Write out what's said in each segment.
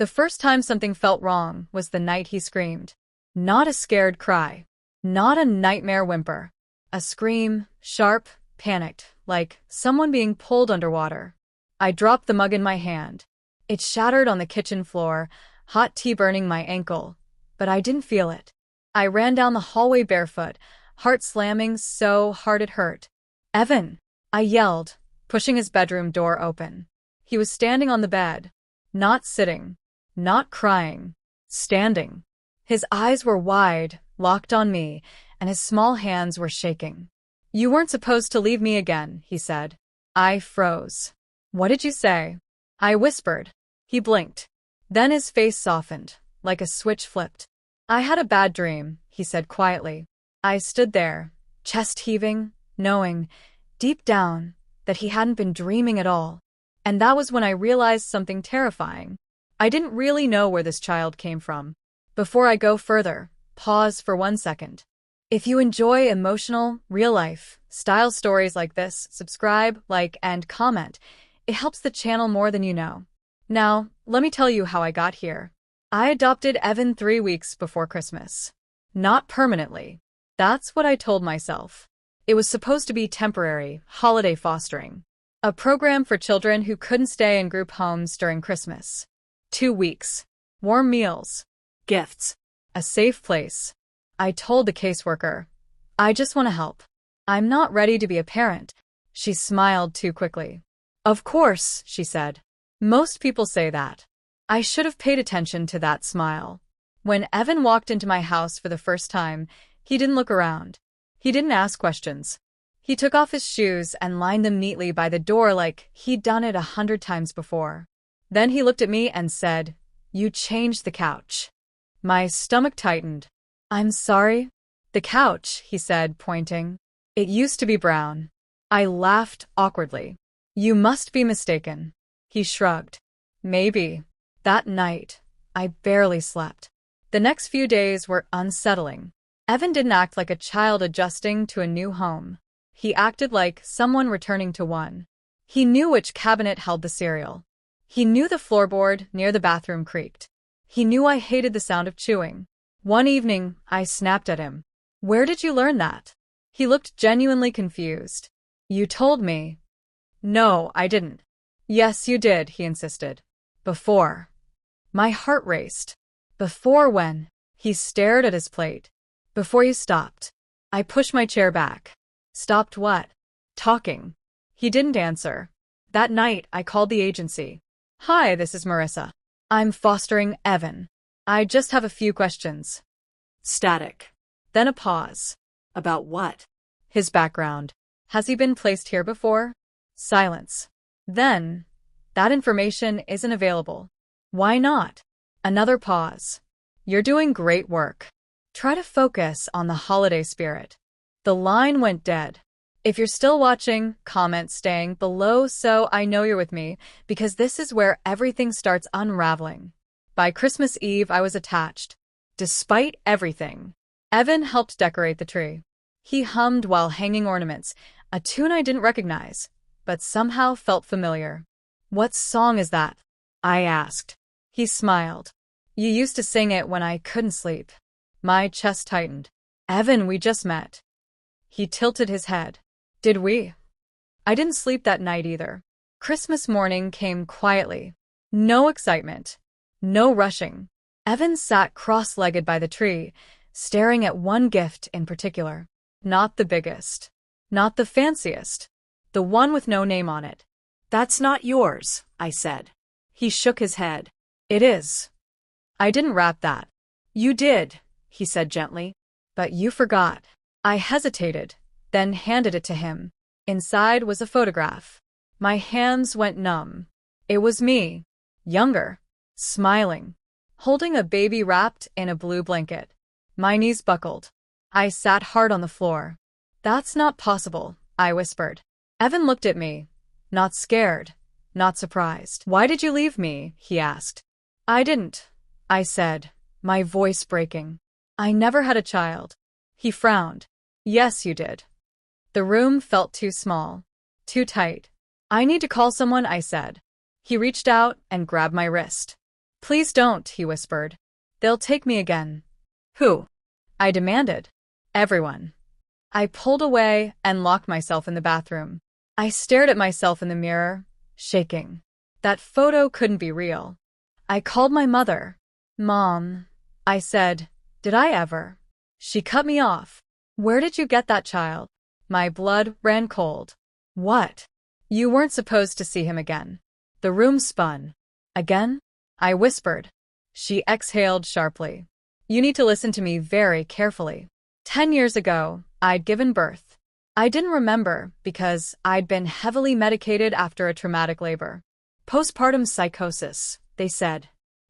The first time something felt wrong was the night he screamed. Not a scared cry. Not a nightmare whimper. A scream, sharp, panicked, like someone being pulled underwater. I dropped the mug in my hand. It shattered on the kitchen floor, hot tea burning my ankle, but I didn't feel it. I ran down the hallway barefoot, heart slamming so hard it hurt. "Evan!" I yelled, pushing his bedroom door open. He was standing on the bed. Not sitting. Not crying. Standing. His eyes were wide, locked on me, and his small hands were shaking. "You weren't supposed to leave me again," he said. I froze. "What did you say?" I whispered. He blinked. Then his face softened, like a switch flipped. "I had a bad dream," he said quietly. I stood there, chest heaving, knowing, deep down, that he hadn't been dreaming at all. And that was when I realized something terrifying. I didn't really know where this child came from. Before I go further, pause for 1 second. If you enjoy emotional, real-life, style stories like this, subscribe, like, and comment. It helps the channel more than you know. Now, let me tell you how I got here. I adopted Evan 3 weeks before Christmas. Not permanently. That's what I told myself. It was supposed to be temporary, holiday fostering. A program for children who couldn't stay in group homes during Christmas. 2 weeks. Warm meals. Gifts. A safe place. I told the caseworker, "I just want to help. I'm not ready to be a parent." She smiled too quickly. "Of course," she said. "Most people say that." I should have paid attention to that smile. When Evan walked into my house for the first time, he didn't look around. He didn't ask questions. He took off his shoes and lined them neatly by the door like he'd done it 100 times before. Then he looked at me and said, "You changed the couch." My stomach tightened. "I'm sorry?" "The couch," he said, pointing. "It used to be brown." I laughed awkwardly. "You must be mistaken." He shrugged. "Maybe." That night, I barely slept. The next few days were unsettling. Evan didn't act like a child adjusting to a new home. He acted like someone returning to one. He knew which cabinet held the cereal. He knew the floorboard near the bathroom creaked. He knew I hated the sound of chewing. One evening, I snapped at him. "Where did you learn that?" He looked genuinely confused. "You told me." "No, I didn't." "Yes, you did," he insisted. "Before." My heart raced. "Before when?" He stared at his plate. "Before you stopped." I pushed my chair back. "Stopped what?" "Talking." He didn't answer. That night, I called the agency. "Hi, this is Marissa. I'm fostering Evan. I just have a few questions." Static. Then a pause. "About what?" "His background. Has he been placed here before?" Silence. Then, "That information isn't available." "Why not?" Another pause. "You're doing great work. Try to focus on the holiday spirit." The line went dead. If you're still watching, comment staying below so I know you're with me, because this is where everything starts unraveling. By Christmas Eve, I was attached. Despite everything. Evan helped decorate the tree. He hummed while hanging ornaments, a tune I didn't recognize, but somehow felt familiar. "What song is that?" I asked. He smiled. "You used to sing it when I couldn't sleep." My chest tightened. "Evan, we just met." He tilted his head. "Did we?" I didn't sleep that night either. Christmas morning came quietly. No excitement. No rushing. Evan sat cross-legged by the tree, staring at one gift in particular. Not the biggest. Not the fanciest. The one with no name on it. "That's not yours," I said. He shook his head. "It is." "I didn't wrap that." "You did," he said gently. "But you forgot." I hesitated, then handed it to him. Inside was a photograph. My hands went numb. It was me. Younger. Smiling. Holding a baby wrapped in a blue blanket. My knees buckled. I sat hard on the floor. "That's not possible," I whispered. Evan looked at me. Not scared. Not surprised. "Why did you leave me?" he asked. "I didn't," I said, my voice breaking. "I never had a child." He frowned. "Yes, you did." The room felt too small. Too tight. "I need to call someone," I said. He reached out and grabbed my wrist. Please don't, he whispered. They'll take me again. Who? I demanded. Everyone. I pulled away and locked myself in the bathroom. I stared at myself in the mirror, shaking. That photo couldn't be real. I called my mother. Mom, I said, did I ever? She cut me off. Where did you get that child? My blood ran cold. What? You weren't supposed to see him again. The room spun. Again? I whispered. She exhaled sharply. You need to listen to me very carefully. 10 years ago, I'd given birth. I didn't remember because I'd been heavily medicated after a traumatic labor. Postpartum psychosis, they said.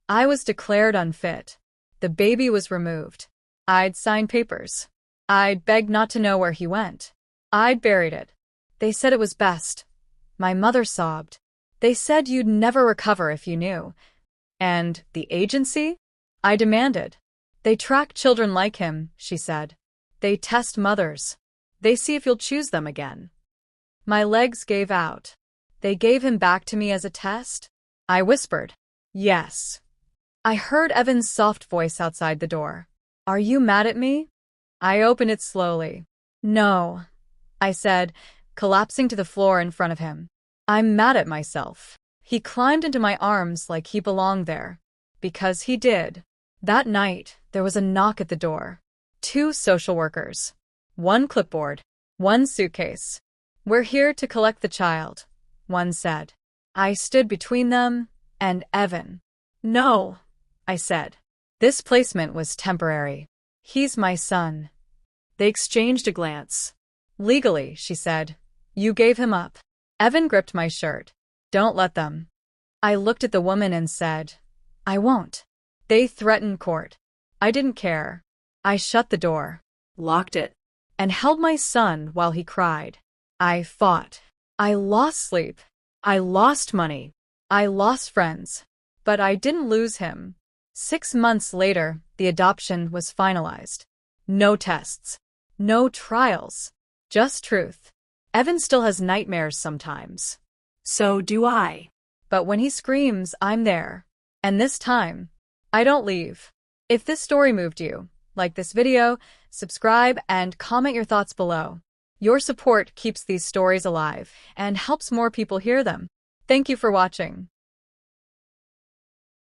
I was declared unfit. The baby was removed. I'd signed papers. I'd begged not to know where he went. I'd buried it. They said it was best. My mother sobbed. They said you'd never recover if you knew. And the agency? I demanded. They track children like him, she said. They test mothers. They see if you'll choose them again. My legs gave out. They gave him back to me as a test? I whispered. Yes. I heard Evan's soft voice outside the door. Are you mad at me? I opened it slowly. No, I said, collapsing to the floor in front of him. I'm mad at myself. He climbed into my arms like he belonged there. Because he did. That night, there was a knock at the door. 2 social workers. 1 clipboard. 1 suitcase. We're here to collect the child, one said. I stood between them and Evan. No, I said. This placement was temporary. He's my son. They exchanged a glance. Legally, she said. You gave him up. Evan gripped my shirt. Don't let them. I looked at the woman and said, I won't. They threatened court. I didn't care. I shut the door, locked it, and held my son while he cried. I fought. I lost sleep. I lost money. I lost friends. But I didn't lose him. 6 months later, the adoption was finalized. No tests. No trials. Just truth. Evan still has nightmares sometimes. So do I. But when he screams, I'm there. And this time, I don't leave. If this story moved you, like this video, subscribe, and comment your thoughts below. Your support keeps these stories alive and helps more people hear them. Thank you for watching.